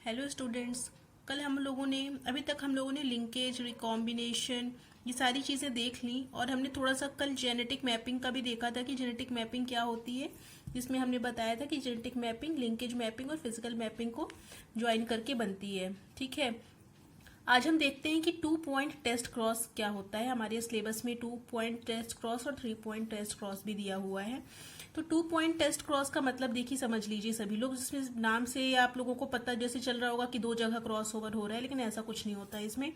Hello students. कल हम लोगों ने अभी तक हम लोगों ने लिंकेज, रिकॉम्बिनेशन, ये सारी चीज़ें देख ली और हमने थोड़ा सा कल जेनेटिक मैपिंग का भी देखा था कि जेनेटिक मैपिंग क्या होती है, जिसमें हमने बताया था कि जेनेटिक मैपिंग लिंकेज मैपिंग और फिजिकल मैपिंग को ज्वाइन करके बनती है। ठीक है, आज हम देखते हैं कि 2 पॉइंट टेस्ट क्रॉस क्या होता है। हमारे सिलेबस में 2 पॉइंट टेस्ट क्रॉस और 3 पॉइंट टेस्ट क्रॉस भी दिया हुआ है। तो 2 पॉइंट टेस्ट क्रॉस का मतलब देखिए, समझ लीजिए सभी लोग, जिसमें नाम से आप लोगों को पता जैसे चल रहा होगा कि दो जगह क्रॉस ओवर हो रहा है, लेकिन ऐसा कुछ नहीं होता है इसमें।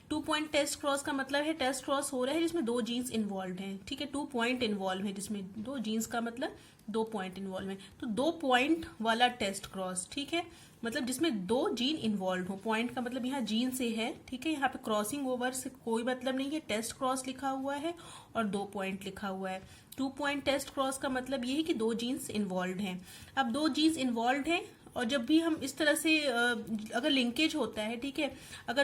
2 पॉइंट टेस्ट क्रॉस का मतलब है टेस्ट क्रॉस हो रहा है जिसमें दो जीन्स इन्वॉल्व हैं। ठीक है, 2 पॉइंट इन्वॉल्व है जिसमें दो जीन्स का मतलब 2 पॉइंट इन्वॉल्व है। तो 2 पॉइंट वाला टेस्ट क्रॉस, ठीक है, मतलब जिसमें दो जीन इन्वॉल्व हो। पॉइंट का मतलब यहाँ जीन से है। ठीक है, यहाँ पे क्रॉसिंग ओवर से कोई मतलब नहीं है। टेस्ट क्रॉस लिखा हुआ है और 2 पॉइंट लिखा हुआ है। 2 पॉइंट टेस्ट क्रॉस का मतलब ये है कि दो जीन्स इन्वॉल्व हैं। अब दो जीन्स इन्वॉल्व हैं और जब भी हम इस तरह से अगर लिंकेज होता है, ठीक है, अगर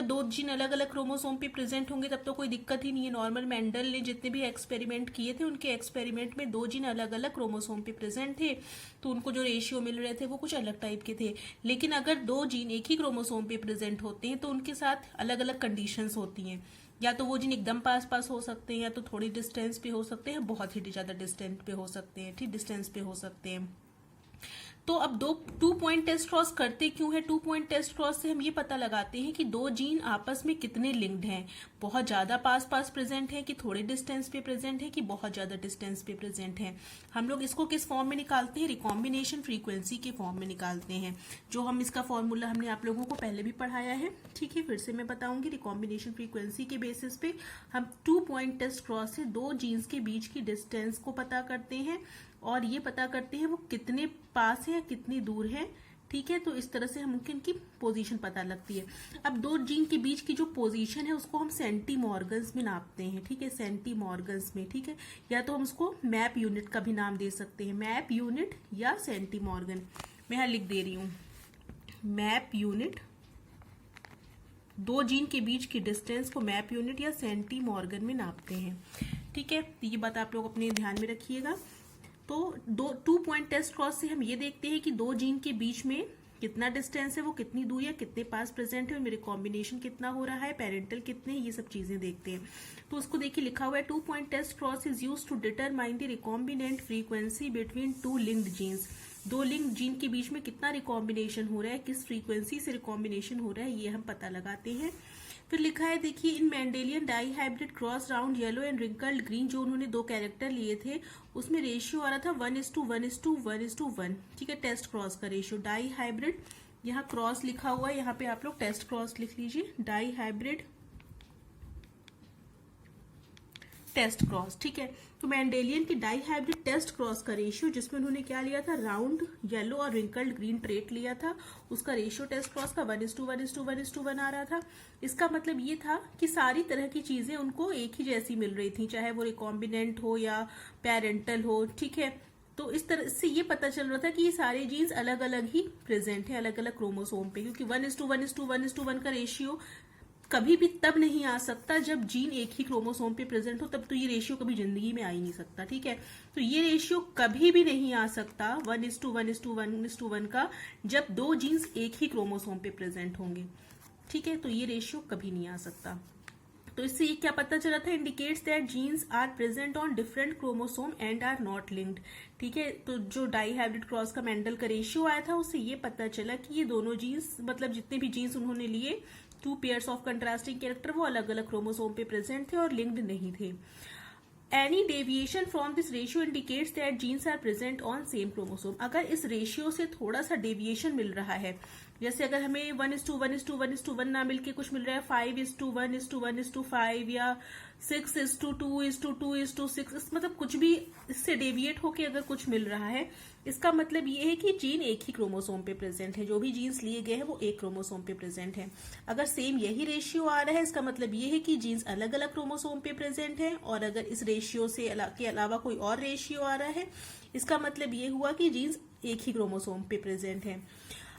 दो जीन अलग अलग क्रोमोसोम पे प्रेजेंट होंगे तब तो कोई दिक्कत ही नहीं है। नॉर्मल मेंडल ने जितने भी एक्सपेरिमेंट किए थे उनके एक्सपेरिमेंट में दो जीन अलग अलग क्रोमोसोम पे प्रेजेंट थे, तो उनको जो रेशियो मिल रहे थे वो कुछ अलग टाइप के थे। लेकिन अगर दो जीन एक ही क्रोमोसोम पे प्रेजेंट होते हैं तो उनके साथ अलग अलग कंडीशंस होती हैं। या तो वो जीन एकदम पास पास हो सकते हैं, या तो थोड़ी डिस्टेंस पे हो सकते हैं, बहुत ही ज्यादा डिस्टेंस पे हो सकते हैं। ठीक, डिस्टेंस पे हो सकते हैं। तो अब 2 पॉइंट टेस्ट क्रॉस करते क्यों है? 2 पॉइंट टेस्ट क्रॉस से हम ये पता लगाते हैं कि दो जीन आपस में कितने लिंक्ड हैं। बहुत ज्यादा पास पास प्रेजेंट है कि थोड़े डिस्टेंस पे प्रेजेंट है कि बहुत ज्यादा डिस्टेंस पे प्रेजेंट है। हम लोग इसको किस फॉर्म में निकालते हैं? रिकॉम्बिनेशन फ्रीक्वेंसी के फॉर्म में निकालते हैं। जो हम इसका फॉर्मूला हमने आप लोगों को पहले भी पढ़ाया है। ठीक है, फिर से मैं बताऊंगी। रिकॉम्बिनेशन फ्रीक्वेंसी के बेसिस पे हम 2 पॉइंट टेस्ट क्रॉस से दो जीन्स के बीच की डिस्टेंस को पता करते हैं और ये पता करते हैं वो कितने पास है या कितनी दूर है। ठीक है, तो इस तरह से हम इनकी पोजीशन पता लगती है। अब दो जीन के बीच की जो पोजीशन है उसको हम सेंटीमॉर्गन्स में नापते हैं। ठीक है, सेंटीमॉर्गन्स में। ठीक है, या तो हम उसको मैप यूनिट का भी नाम दे सकते हैं, मैप यूनिट या सेंटीमॉर्गन। मैं यहाँ लिख दे रही हूँ मैप यूनिट। दो जीन के बीच की डिस्टेंस को मैप यूनिट या सेंटीमॉर्गन में नापते हैं। ठीक है, तो ये बात आप लोग अपने ध्यान में रखिएगा। तो 2 पॉइंट टेस्ट क्रॉस से हम ये देखते हैं कि दो जीन के बीच में कितना डिस्टेंस है, वो कितनी दूर है, कितने पास प्रेजेंट है, मेरे कॉम्बिनेशन कितना हो रहा है, पेरेंटल कितने, ये सब चीजें देखते हैं। तो उसको देखिए लिखा हुआ है 2 point test cross is use to determine the recombinant frequency between two linked genes. दो लिंक्ड जीन के बीच में कितना रिकॉम्बिनेशन हो रहा है, किस फ्रीक्वेंसी से रिकॉम्बिनेशन हो रहा है, ये हम पता लगाते हैं। फिर लिखा है देखिए, इन Mendelian dihybrid cross round yellow and wrinkled green, जो उन्होंने दो कैरेक्टर लिए थे उसमें रेशियो आ रहा था 1:1:1:1:1। ठीक है, टेस्ट क्रॉस का रेशियो। डाई हाइब्रिड, यहाँ क्रॉस लिखा हुआ है, यहाँ पे आप लोग टेस्ट क्रॉस लिख लीजिए, डाई हाइब्रिड टेस्ट क्रॉस। ठीक है, तो मेंडेलियन की डाई हाइब्रिड टेस्ट क्रॉस का रेशियो, जिसमें उन्होंने क्या लिया था, राउंड येलो और रिंकल्ड ग्रीन ट्रेट लिया था, उसका रेशियो टेस्ट क्रॉस का 1:1:1:1 आ रहा था। इसका मतलब ये था कि सारी तरह की चीजें उनको एक ही जैसी मिल रही थी, चाहे वो रिकॉम्बिनेंट हो या पेरेंटल हो। ठीक है, तो इस तरह से ये पता चल रहा था कि ये सारे जीन्स अलग अलग ही प्रेजेंट है, अलग अलग क्रोमोसोम पे, क्योंकि 1:1:1:1 का रेशियो कभी भी तब नहीं आ सकता जब जीन एक ही क्रोमोसोम पे प्रेजेंट हो, तब तो ये रेशियो कभी जिंदगी में आ ही नहीं सकता। ठीक है, तो ये रेशियो कभी भी नहीं आ सकता 1:1:1:1 का, जब दो जीन्स एक ही क्रोमोसोम पे प्रेजेंट होंगे। ठीक है, तो ये रेशियो कभी नहीं आ सकता। तो इससे ये क्या पता चला था, indicates that genes are present on different chromosome and are not linked. ठीक है, तो जो डाई हाइब्रिड क्रॉस का मेंडल का रेशियो आया था उससे ये पता चला कि ये दोनों जीन्स, मतलब जितने भी जीन्स उन्होंने लिए, 2 पेयर्स ऑफ कंट्रास्टिंग कैरेक्टर, वो अलग अलग क्रोमोसोम पे प्रेजेंट थे और लिंक्ड नहीं थे। Any deviation from this ratio indicates that genes are present on same chromosome. अगर इस रेशियो से थोड़ा सा डेविएशन मिल रहा है, जैसे अगर हमें 1:1:1:1 ना मिलके कुछ मिल रहा है 5:1:1:5 या 6:2:2:2:6, मतलब कुछ भी इससे डेविएट होके अगर कुछ मिल रहा है, इसका मतलब ये है कि जीन एक ही क्रोमोसोम पे प्रेजेंट है। जो भी जीन्स लिए गए हैं वो एक क्रोमोसोम पे प्रेजेंट है। अगर सेम यही रेशियो आ रहा है, इसका मतलब ये है कि जीन्स अलग अलग क्रोमोसोम पे प्रेजेंट है। और अगर इस रेशियो से के अलावा कोई और रेशियो आ रहा है, इसका मतलब ये हुआ कि जीन्स एक ही क्रोमोसोम पे प्रेजेंट है।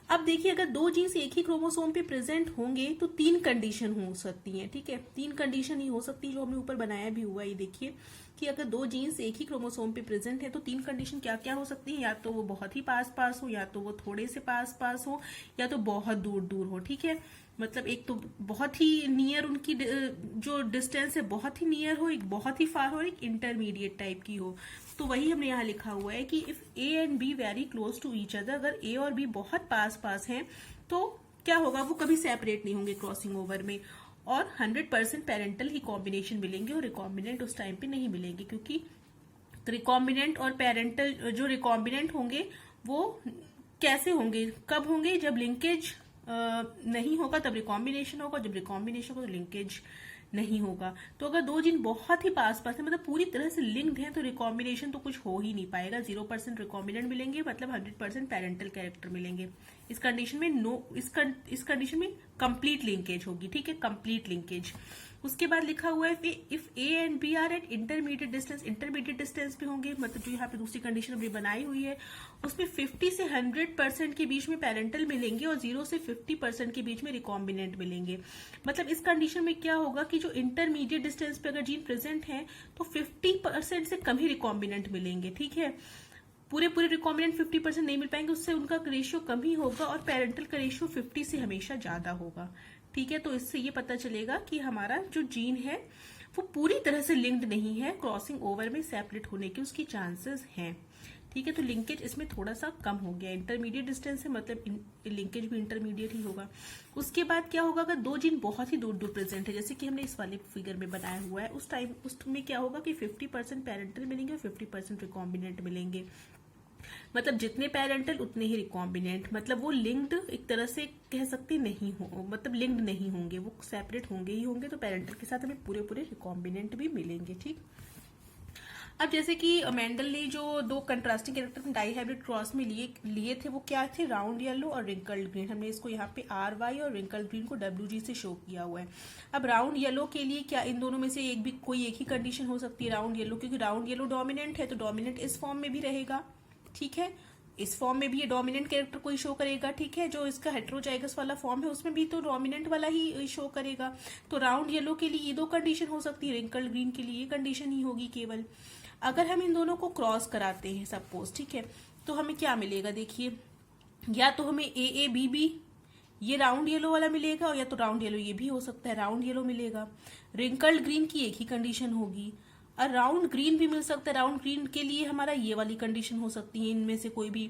अब देखिए, अगर दो जीन्स एक ही क्रोमोसोम पे प्रेजेंट होंगे तो तीन कंडीशन हो सकती हैं, ठीक है। तीन कंडीशन ही हो सकती है, जो हमने ऊपर बनाया भी हुआ है। ये देखिए कि अगर दो जीन्स एक ही क्रोमोसोम पे प्रेजेंट है तो तीन कंडीशन क्या क्या हो सकती है। या तो वो बहुत ही पास पास हो, या तो वो थोड़े से पास पास हो, या तो बहुत दूर दूर हो, ठीक है। मतलब एक तो बहुत ही नियर, उनकी जो डिस्टेंस है बहुत ही नियर हो, एक बहुत ही फार हो, एक इंटरमीडिएट टाइप की हो। तो वही हमने यहाँ लिखा हुआ है कि if A and B very close to each other, अगर ए और बी बहुत पास पास हैं तो क्या होगा, वो कभी सेपरेट नहीं होंगे क्रॉसिंग ओवर में, और 100% पेरेंटल ही कॉम्बिनेशन मिलेंगे और रिकॉम्बिनेंट उस टाइम पे नहीं मिलेंगे, क्योंकि रिकॉम्बिनेंट और पेरेंटल, जो रिकॉम्बिनेंट होंगे वो कैसे होंगे, कब होंगे, जब लिंकेज नहीं होगा तब रिकॉम्बिनेशन होगा, जब रिकॉम्बिनेशन होगा तो लिंकेज नहीं होगा। तो अगर दो जीन बहुत ही पास पास है, मतलब पूरी तरह से लिंक्ड हैं, तो रिकॉम्बिनेशन तो कुछ हो ही नहीं पाएगा। 0% रिकॉम्बिनेंट मिलेंगे, मतलब 100% पेरेंटल कैरेक्टर मिलेंगे। इस कंडीशन में इस कंडीशन में कंप्लीट लिंकेज होगी, ठीक है, कंप्लीट लिंकेज। उसके बाद लिखा हुआ है if A and B are at intermediate distance, intermediate distance पे होंगे, मतलब जो यहाँ पे दूसरी कंडीशन हमने बनाई हुई है उसमें 50 से 100% के बीच में पेरेंटल मिलेंगे और 0 से 50% के बीच में रिकॉम्बिनेंट मिलेंगे। मतलब इस कंडीशन में क्या होगा कि जो इंटरमीडिएट डिस्टेंस पे अगर जीन प्रेजेंट है तो 50% से कम ही रिकॉम्बिनेंट मिलेंगे, ठीक है। पूरे रिकॉम्बिनेंट 50% नहीं मिल पाएंगे, उससे उनका रेशियो कम ही होगा और पेरेंटल का रेशियो 50 से हमेशा ज्यादा होगा, ठीक है। तो इससे ये पता चलेगा कि हमारा जो जीन है वो पूरी तरह से लिंक्ड नहीं है, क्रॉसिंग ओवर में सेपरेट होने के उसकी चांसेस हैं, ठीक है। तो लिंकेज इसमें थोड़ा सा कम हो गया, इंटरमीडिएट डिस्टेंस है, मतलब लिंकेज भी इंटरमीडिएट ही होगा। उसके बाद क्या होगा, अगर दो जीन बहुत ही दूर दूर प्रेजेंट है, जैसे कि हमने इस वाले फिगर में बनाया हुआ है, उसमें क्या होगा कि 50% पेरेंटल मिलेंगे और 50% रिकॉम्बिनेंट मिलेंगे। मतलब जितने पेरेंटल उतने ही रिकॉम्बिनेंट, मतलब वो लिंक्ड एक तरह से कह सकते नहीं हो, मतलब लिंक्ड नहीं होंगे, वो सेपरेट होंगे ही होंगे। तो पेरेंटल के साथ हमें पूरे रिकॉम्बिनेंट भी मिलेंगे, ठीक। अब जैसे कि मेंडल ने जो दो कंट्रास्टिंग कैरेक्टर डाईहाइब्रिड क्रॉस में लिए थे, वो क्या थे, राउंड येलो और रिंकल्ड ग्रीन। हमने इसको यहाँ पे RY और रिंकल्ड ग्रीन को WG से शो किया हुआ है। अब राउंड येलो के लिए क्या इन दोनों में से कोई एक ही कंडीशन हो सकती है राउंड येलो, क्योंकि राउंड येलो डोमिनेंट है, तो डोमिनेंट इस फॉर्म में भी रहेगा, ठीक है। इस फॉर्म में भी ये डोमिनेंट कैरेक्टर को ही शो करेगा, ठीक है। जो इसका हेट्रोजाइगस वाला फॉर्म है उसमें भी तो डोमिनेंट वाला ही शो करेगा। तो राउंड येलो के लिए ये दो कंडीशन हो सकती है, रिंकल्ड ग्रीन के लिए ये कंडीशन ही होगी केवल। अगर हम इन दोनों को क्रॉस कराते हैं सपोज, ठीक है, तो हमें क्या मिलेगा, देखिए, या तो हमें AABB ये राउंड येलो वाला मिलेगा, और या तो राउंड येलो ये भी हो सकता है, राउंड येलो मिलेगा। रिंकल्ड ग्रीन की एक ही कंडीशन होगी, और राउंड ग्रीन भी मिल सकता है। राउंड ग्रीन के लिए हमारा ये वाली कंडीशन हो सकती है, इनमें से कोई भी,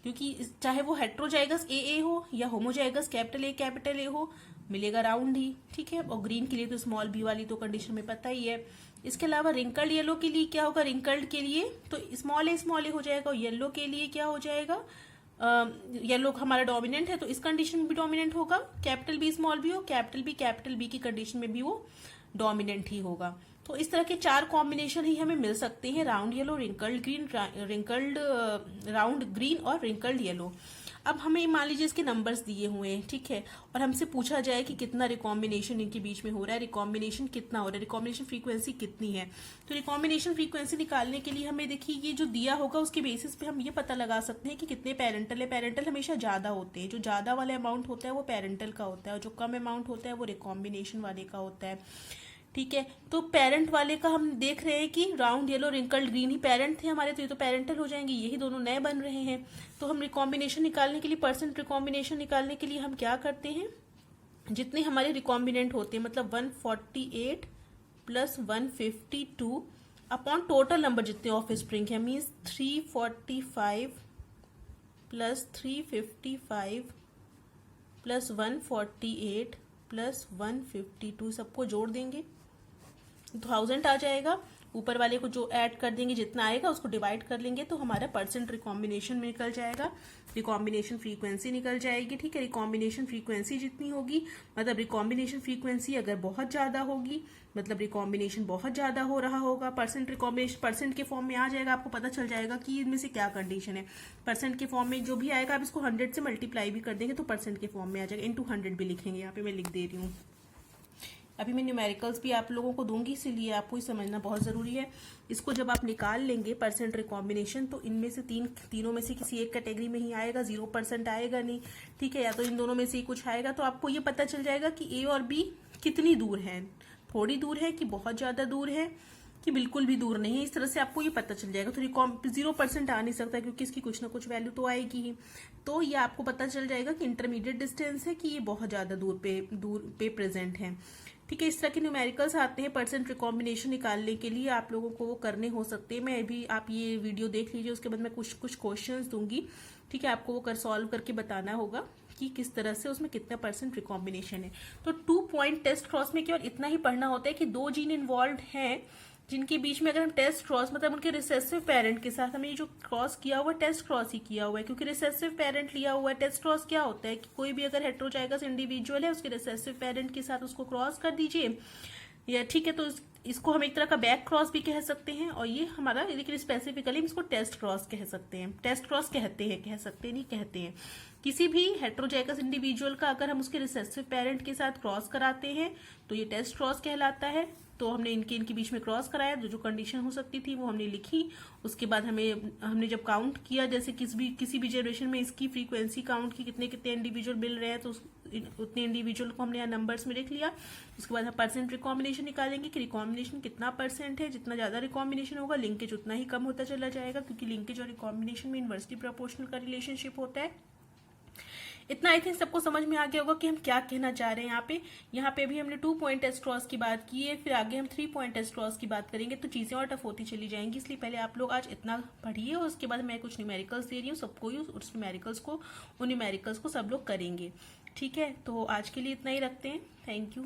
क्योंकि चाहे वो हेट्रोजाइगस AA हो या होमोजाइगस कैपिटल A हो, मिलेगा राउंड ही, ठीक है। और ग्रीन के लिए तो स्मॉल b वाली तो कंडीशन में पता ही है। इसके अलावा रिंकल्ड येलो के लिए क्या होगा, रिंकल्ड के लिए तो स्मॉल a हो जाएगा, और येलो के लिए क्या हो जाएगा, येलो हमारा डोमिनेंट है तो इस कंडीशन में भी डोमिनेंट होगा, कैपिटल B स्मॉल b हो, कैपिटल B की कंडीशन में भी वो डोमिनेंट ही होगा। तो इस तरह के चार कॉम्बिनेशन ही हमें मिल सकते हैं, round yellow, wrinkled green, round green और रिंकल्ड येलो। अब हमें मान लीजिए इसके नंबर्स दिए हुए हैं, ठीक है, और हमसे पूछा जाए कि कितना रिकॉम्बिनेशन इनके बीच में हो रहा है, रिकॉम्बिनेशन कितना हो रहा है, रिकॉम्बिनेशन फ्रीक्वेंसी कितनी है। तो रिकॉम्बिनेशन फ्रीक्वेंसी निकालने के लिए हमें देखिए ये जो दिया होगा उसके बेसिस पे हम ये पता लगा सकते हैं कि कितने पेरेंटल है। पेरेंटल हमेशा ज्यादा होते हैं, जो ज्यादा वाला अमाउंट होता है वो पेरेंटल का होता है, और जो कम अमाउंट होता है वो रिकॉम्बिनेशन वाले का होता है, ठीक है। तो पेरेंट वाले का हम देख रहे हैं कि राउंड येलो, रिंकल्ड ग्रीन ही पेरेंट थे हमारे, तो ये तो पेरेंटल हो जाएंगे, यही दोनों नए बन रहे हैं। तो हम रिकॉम्बिनेशन निकालने के लिए, परसेंट रिकॉम्बिनेशन निकालने के लिए हम क्या करते हैं, जितने हमारे रिकॉम्बिनेंट होते हैं, मतलब 148 प्लस 152 अपॉन टोटल नंबर जितने ऑफ स्प्रिंग है, मीन्स 345 प्लस 355 प्लस 148 प्लस 152 सबको जोड़ देंगे, 1000 आ जाएगा। ऊपर वाले को जो ऐड कर देंगे, जितना आएगा उसको डिवाइड कर लेंगे, तो हमारा परसेंट रिकॉम्बिनेशन में निकल जाएगा, रिकॉम्बिनेशन फ्रीक्वेंसी निकल जाएगी, ठीक है। रिकॉम्बिनेशन फ्रीक्वेंसी जितनी होगी, मतलब रिकॉम्बिनेशन फ्रीक्वेंसी अगर बहुत ज्यादा होगी, मतलब रिकॉम्बिनेशन बहुत ज्यादा हो रहा होगा, परसेंट रिकॉम्बिनेशन परसेंट के फॉर्म में आ जाएगा, आपको पता चल जाएगा कि इनमें से क्या कंडीशन है। परसेंट के फॉर्म में जो भी आएगा आप इसको 100 से मल्टीप्लाई भी कर देंगे तो परसेंट के फॉर्म में आ जाएगा, into 100 भी लिखेंगे, यहाँ पे मैं लिख दे रही हूँ, अभी मैं न्यूमेरिकल्स भी आप लोगों को दूंगी, इसीलिए आपको ये समझना बहुत ज़रूरी है। इसको जब आप निकाल लेंगे परसेंट रिकॉम्बिनेशन, तो इनमें से तीनों में से किसी एक कैटेगरी में ही आएगा, 0% आएगा नहीं, ठीक है, या तो इन दोनों में से ही कुछ आएगा। तो आपको ये पता चल जाएगा कि ए और बी कितनी दूर है, थोड़ी दूर है कि बहुत ज़्यादा दूर है कि बिल्कुल भी दूर नहीं है। इस तरह से आपको ये पता चल जाएगा। तो 0% आ नहीं सकता क्योंकि इसकी कुछ ना कुछ वैल्यू तो आएगी ही। तो ये आपको पता चल जाएगा कि इंटरमीडिएट डिस्टेंस है, कि ये बहुत ज़्यादा दूर पे प्रेजेंट है, ठीक है। इस तरह के न्यूमेरिकल्स आते हैं परसेंट रिकॉम्बिनेशन निकालने के लिए, आप लोगों को वो करने हो सकते हैं। मैं भी, आप ये वीडियो देख लीजिए, उसके बाद मैं कुछ क्वेश्चंस दूंगी, ठीक है। आपको वो सॉल्व करके बताना होगा कि किस तरह से उसमें कितना परसेंट रिकॉम्बिनेशन है। तो 2 पॉइंट टेस्ट क्रॉस में केवल इतना ही पढ़ना होता है कि 2 जीन इन्वॉल्व हैं, जिनके बीच में अगर हम टेस्ट क्रॉस, मतलब उनके रिसेसिव पेरेंट के साथ हमें ये जो क्रॉस किया हुआ है, टेस्ट क्रॉस ही किया हुआ है, क्योंकि रिसेसिव पेरेंट लिया हुआ है। टेस्ट क्रॉस क्या होता है कि कोई भी अगर हेटेरोजाइगस इंडिविजुअल है, उसके रिसेसिव पेरेंट के साथ उसको क्रॉस कर दीजिए, या ठीक है। तो इसको हम एक तरह का बैक क्रॉस भी कह सकते हैं, और ये हमारा, लेकिन स्पेसिफिकली हम इसको टेस्ट क्रॉस कह सकते हैं। टेस्ट क्रॉस कहते हैं, कह सकते हैं, नहीं कहते हैं। किसी भी हेटेरोजाइगस इंडिविजुअल का अगर हम उसके रिसेसिव पेरेंट के साथ क्रॉस कराते हैं तो ये टेस्ट क्रॉस कहलाता है। तो हमने इनके बीच में क्रॉस कराया, जो कंडीशन हो सकती थी वो हमने लिखी। उसके बाद हमने जब काउंट किया, जैसे किसी भी जनरेशन में इसकी फ्रीक्वेंसी काउंट की, कितने कितने इंडिविजुअल मिल रहे हैं, तो उतने इंडिविजुअल को हमने यहाँ नंबर्स में लिख लिया। उसके बाद हम परसेंट रिकॉम्बिनेशन निकालेंगे कि रिकॉम्बिनेशन कितना परसेंट है। जितना ज्यादा रिकॉम्बिनेशन होगा, लिंकेज उतना ही कम होता चला जाएगा, क्योंकि लिंकेज और रिकॉम्बिनेशन में इनवर्सली प्रोपोर्शनल का रिलेशनशिप होता है। इतना आई थिंक सबको समझ में आ गया होगा कि हम क्या कहना चाह रहे हैं। यहाँ पे भी हमने 2 पॉइंट टेस्ट क्रॉस की बात की है, फिर आगे हम 3 पॉइंट टेस्ट क्रॉस की बात करेंगे, तो चीजें और टफ होती चली जाएंगी। इसलिए पहले आप लोग आज इतना पढ़िए, और उसके बाद मैं कुछ न्यूमेरिकल्स दे रही हूँ सबको ही, उन न्यूमेरिकल्स को सब लोग करेंगे, ठीक है। तो आज के लिए इतना ही रखते हैं। Thank you.